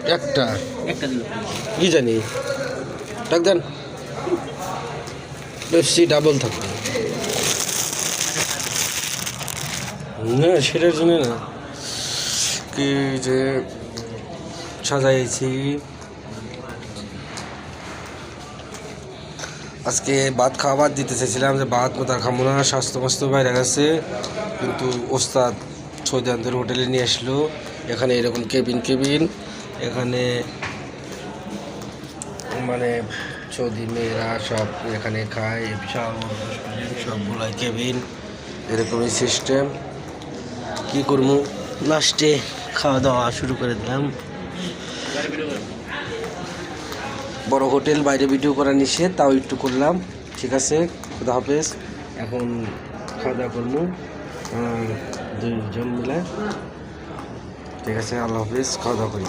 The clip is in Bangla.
একটা কি জানি ডাক দেন পেপসি ডাবল থাকবে না সেটার জন্য না কি যে সাজাইছি আজকে ভাত খাবার দিতে চাইছিলাম যে ভাত মতো খাবো না স্বাস্থ্য বাইরে গেছে কিন্তু ওস্তাদ সৌদানদের হোটেলে নিয়ে আসলো এখানে এরকম কেবিন এখানে মানে সৌদি মেয়েরা সব এখানে খায় সবগুলাই কেবিন এরকমই সিস্টেম কি করবো লাস্টে খাওয়া দাওয়া শুরু করে দিলাম বড় হোটেল বাইরে ভিডিও করা নিষেধ তাও একটু করলাম ঠিক আছে খুদা হাফেজ এখন খাওয়া দাওয়া করবো দুইজন মিলে ঠিক আছে আল্লাহ হাফেজ খাওয়া দাওয়া করি